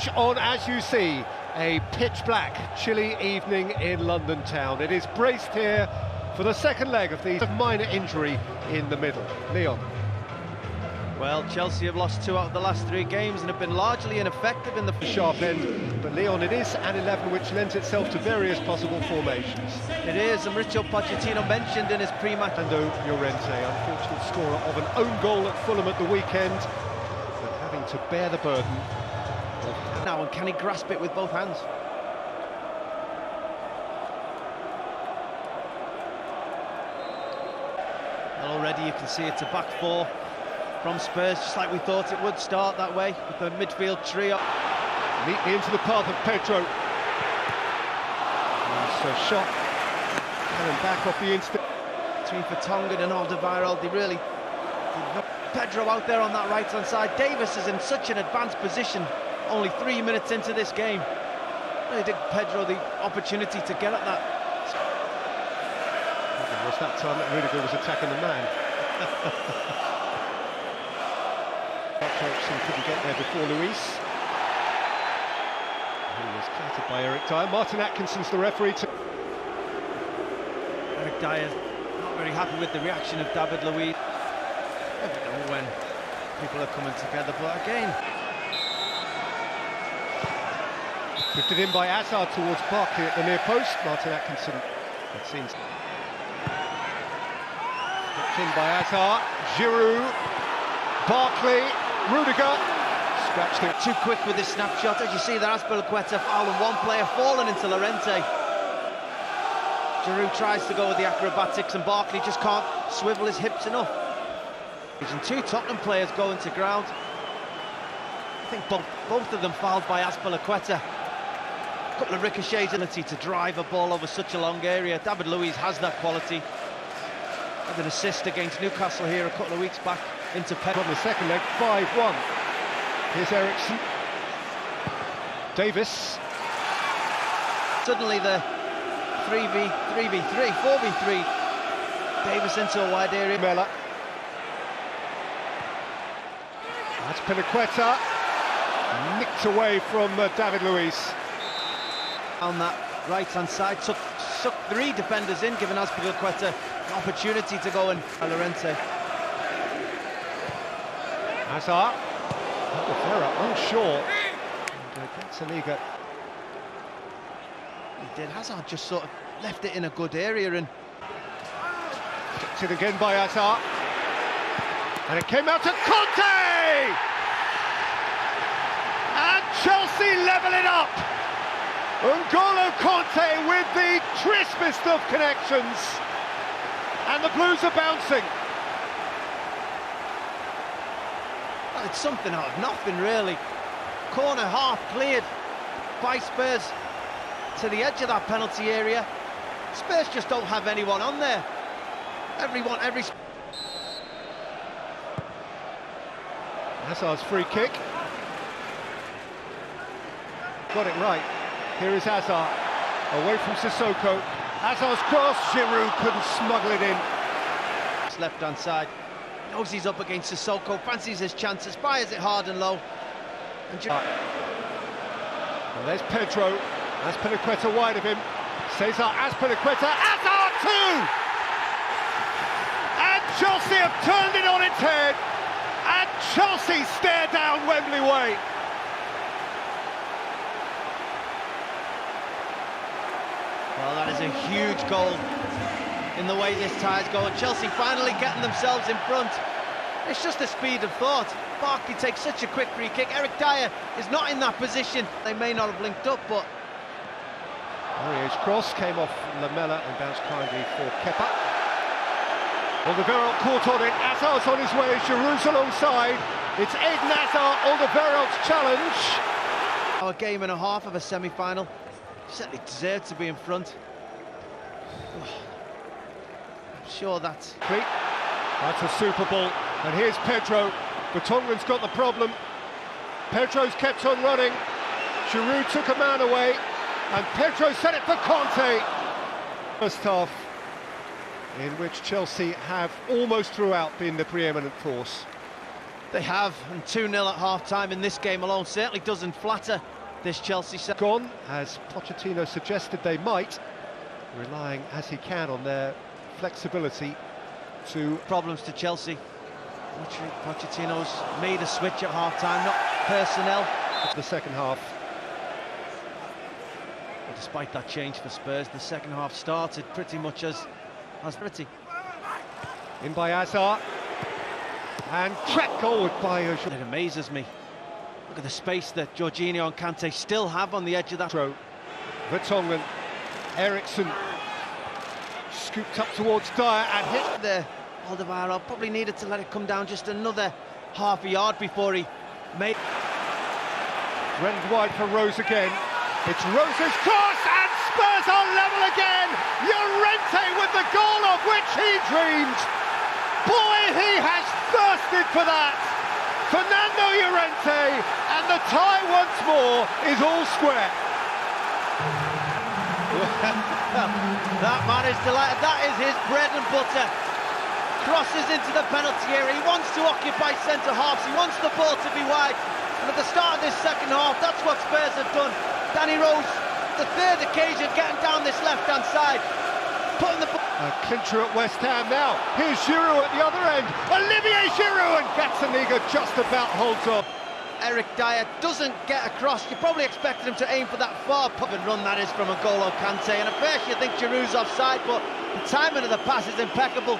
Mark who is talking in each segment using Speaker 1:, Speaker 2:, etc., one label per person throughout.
Speaker 1: Match on, as you see, a pitch-black, chilly evening in London town. It is braced here for the second leg of the minor injury in the middle. Leon.
Speaker 2: Well, Chelsea have lost 2 out of the last 3 games and have been largely ineffective in the
Speaker 1: sharp end, but Leon, it is an 11 which lends itself to various possible formations.
Speaker 2: It is, and Mauricio Pochettino mentioned in his pre-match.
Speaker 1: Llorente, unfortunate scorer of an own goal at Fulham at the weekend, but having to bear the burden.
Speaker 2: Now, and can he grasp it with both hands? Well, already you can see it's a back 4 from Spurs, just like we thought it would start that way, with the midfield trio.
Speaker 1: Neatly into the path of Pedro. So shot, and back off the instant.
Speaker 2: Between Vertonghen and Alderweireld, they really... Pedro out there on that right-hand side. Davis is in such an advanced position, only 3 minutes into this game. Really did Pedro the opportunity to get at that.
Speaker 1: It was that time that Rudiger was attacking the man. Jackson couldn't get there before Luis. He was clattered by Eric Dyer. Martin Atkinson's the referee.
Speaker 2: Eric Dyer not very happy with the reaction of David Luiz. I don't know when people are coming together, but again.
Speaker 1: Drifted in by Hazard towards Barkley at the near post. Martin Atkinson, it seems. Picked in by Hazard. Giroud. Barkley. Rudiger. Scratched it.
Speaker 2: Too quick with this snapshot. As you see there, Azpilicueta fouling one player, falling into Llorente. Giroud tries to go with the acrobatics and Barkley just can't swivel his hips enough. And 2 Tottenham players go into ground. I think both of them fouled by Azpilicueta. A couple of ricochets, ability to drive a ball over such a long area. David Luiz has that quality. With an assist against Newcastle here a couple of weeks back into Pep.
Speaker 1: On the second leg, 5-1. Here's Ericsson. Davis.
Speaker 2: Suddenly the 4v3. Davis into a wide area.
Speaker 1: Mella. That's Azpilicueta. Nicked away from David Luiz.
Speaker 2: On that right-hand side, took 3 defenders in, giving Azpilicueta an opportunity to go and Llorente.
Speaker 1: Hazard. Alderweireld unsure. Saliga.
Speaker 2: He did. Hazard just sort of left it in a good area and
Speaker 1: kicked it again by Hazard. And it came out to Conte! And Chelsea level it up! N'Golo Conte with the crispest of connections. And the Blues are bouncing.
Speaker 2: Well, it's something out of nothing, really. Corner half cleared by Spurs to the edge of that penalty area. Spurs just don't have anyone on there.
Speaker 1: Hazard's free kick. Got it right. Here is Hazard, away from Sissoko. Hazard's cross, Giroud couldn't smuggle it in.
Speaker 2: Left-hand side, knows he's up against Sissoko, fancies his chances, fires it hard and low. And
Speaker 1: there's Pedro, Azpilicueta wide of him. Cesar Azpilicueta, Hazard too! And Chelsea have turned it on its head, and Chelsea stare down Wembley Way.
Speaker 2: Well, that is a huge goal in the way this tie's going. Chelsea finally getting themselves in front. It's just the speed of thought. Barkley takes such a quick free kick. Eric Dyer is not in that position. They may not have linked up, but...
Speaker 1: Aurier's cross came off Lamela and bounced kindly for Kepa. Alderweireld caught on it. Hazard's on his way. Giroud's alongside. It's Eden Hazard, Alderweireld's challenge.
Speaker 2: A game and a half of a semi-final. Certainly deserved to be in front. I'm sure that's...
Speaker 1: That's a super ball. And here's Pedro. Vertonghen's got the problem. Pedro's kept on running. Giroud took a man away. And Pedro set it for Conte. First half in which Chelsea have almost throughout been the preeminent force.
Speaker 2: They have, and 2-0 at half-time in this game alone certainly doesn't flatter this Chelsea side.
Speaker 1: Gone, as Pochettino suggested they might, relying as he can on their flexibility to...
Speaker 2: Problems to Chelsea. Pochettino's made a switch at half-time, not personnel.
Speaker 1: The second half.
Speaker 2: But despite that change for Spurs, the second half started pretty much as pretty.
Speaker 1: In by Hazard. And track goal by...
Speaker 2: It amazes me. Look at the space that Jorginho and Kante still have on the edge of that
Speaker 1: throw. Vertonghen, Eriksson scooped up towards Dyer and hit
Speaker 2: there. Alderweireld probably needed to let it come down just another half a yard before he made.
Speaker 1: Rendered wide for Rose again. It's Rose's cross and Spurs are level again. Llorente with the goal of which he dreamed. Boy, he has thirsted for that. Fernando Llorente, and the tie once more is all square.
Speaker 2: That man is delighted. That is his bread and butter. Crosses into the penalty area. He wants to occupy centre halves. He wants the ball to be wide. And at the start of this second half, that's what Spurs have done. Danny Rose, the third occasion, getting down this left-hand side, putting the ball.
Speaker 1: A clincher at West Ham now. Here's Giroud at the other end. Olivier Giroud, and Gazzaniga just about holds on.
Speaker 2: Eric Dyer doesn't get across. You probably expected him to aim for that far pub and run that is from N'Golo Kante. And at first you think Giroud's offside, but the timing of the pass is impeccable.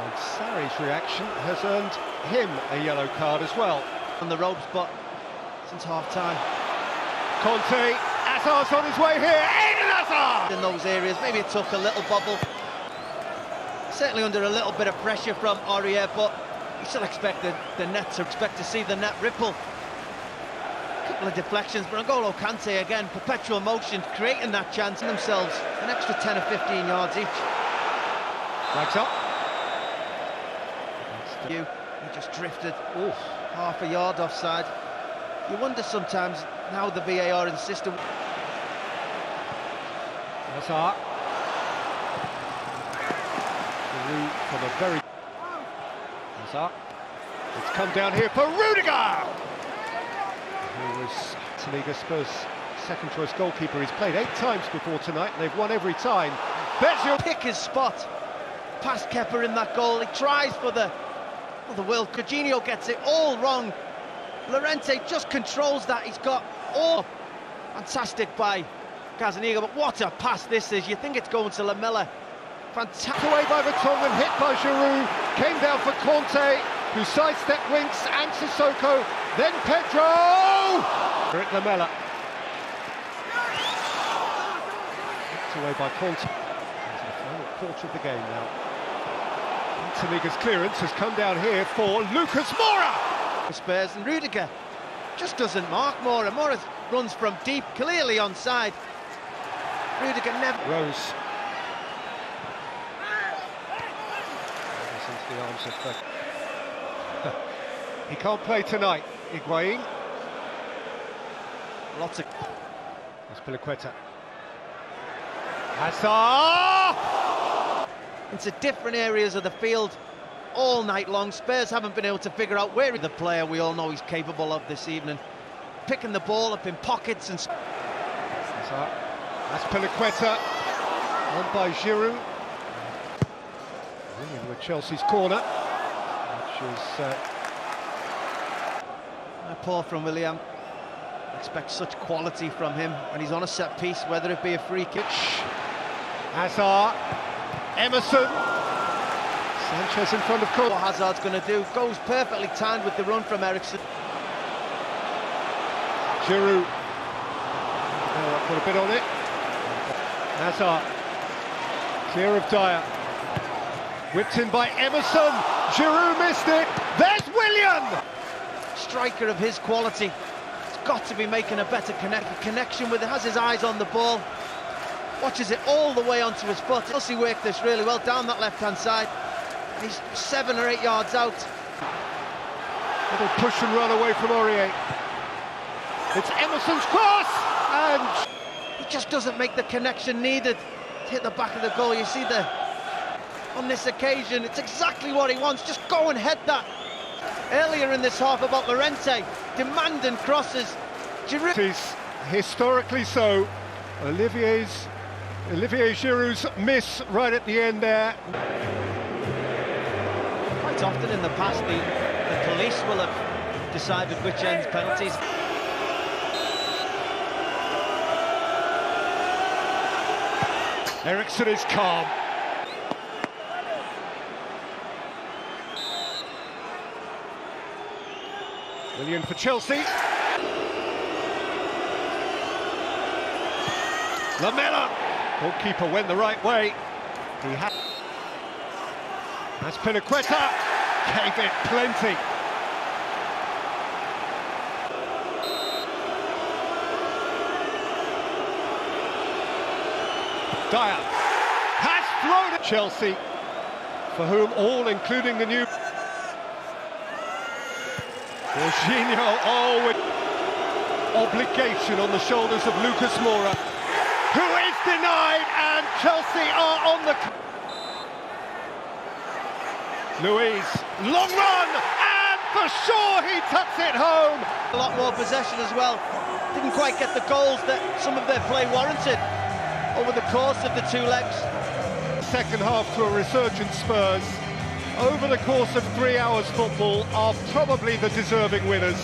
Speaker 1: And Sarri's reaction has earned him a yellow card as well.
Speaker 2: On the ropes, but since half-time.
Speaker 1: Conte, Hazard's on his way here. Eden Hazard!
Speaker 2: In those areas, maybe it took a little bubble. Certainly under a little bit of pressure from Aurier, but you still expect the net to see the net ripple. A couple of deflections, but N'Golo Kante again, perpetual motion, creating that chance in themselves. An extra 10 or 15 yards each.
Speaker 1: Flags up.
Speaker 2: He just drifted half a yard offside. You wonder sometimes how the VAR in the system.
Speaker 1: Hazard. From a very... Hazard. It's come down here for Rudiger! Who was Liga Spurs' second choice goalkeeper. He's played 8 times before tonight and they've won every time. There's your...
Speaker 2: Pick his spot. Past Kepa in that goal. He tries for the will. Jorginho gets it all wrong. Llorente just controls that. He's got all fantastic by Gazzaniga, but what a pass this is. You think it's going to Lamela. Fantastic.
Speaker 1: Away by Vertonghen, hit by Giroud, came down for Conte, who sidestepped Winks and Sissoko, then Pedro! Rick Lamela. Hit away by Conte. Into the final quarter of the game now. Liga's clearance has come down here for Lucas Moura!
Speaker 2: Spurs, and Rudiger just doesn't mark Moura. Moura runs from deep, clearly onside. Rudiger never...
Speaker 1: Rose. Into the arms of... he can't play tonight, Higuain.
Speaker 2: Lots of...
Speaker 1: That's Piliqueta. Hazard!
Speaker 2: Into different areas of the field all night long. Spurs haven't been able to figure out where the player we all know he's capable of this evening. Picking the ball up in pockets and...
Speaker 1: That's Piliqueta. On by Giroud. In with Chelsea's corner. Which is...
Speaker 2: A paw from William. Expect such quality from him when he's on a set piece, whether it be a free kick.
Speaker 1: Hazard. Emerson. Sanchez in front of Cole.
Speaker 2: What Hazard's going to do, goes perfectly timed with the run from Eriksson.
Speaker 1: Giroud. Put a bit on it. Hazard. Clear of Dyer. Whipped in by Emerson. Giroud missed it. There's William!
Speaker 2: Striker of his quality. He's got to be making a better connection with it. Has his eyes on the ball. Watches it all the way onto his foot. Chelsea worked this really well down that left-hand side. He's 7 or 8 yards out.
Speaker 1: Little push and run away from Aurier. It's Emerson's cross, and
Speaker 2: he just doesn't make the connection needed to hit the back of the goal. You see the on this occasion. It's exactly what he wants. Just go and head that. Earlier in this half about Llorente, demanding crosses.
Speaker 1: It is historically so. Olivier Giroud's miss right at the end there.
Speaker 2: Quite often in the past, the police will have decided which ends penalties.
Speaker 1: Eriksson is calm. Willian for Chelsea. Lamela. Goalkeeper went the right way. That's Pinaqueta. Gave it plenty. Dyer has flown at Chelsea, for whom all, including the new Jorginho, with obligation on the shoulders of Lucas Moura, who is denied, and Chelsea are on the... Luiz, long run, and for sure he tucks it home.
Speaker 2: A lot more possession as well. Didn't quite get the goals that some of their play warranted over the course of the two legs.
Speaker 1: Second half to a resurgent Spurs, over the course of 3 hours football, are probably the deserving winners.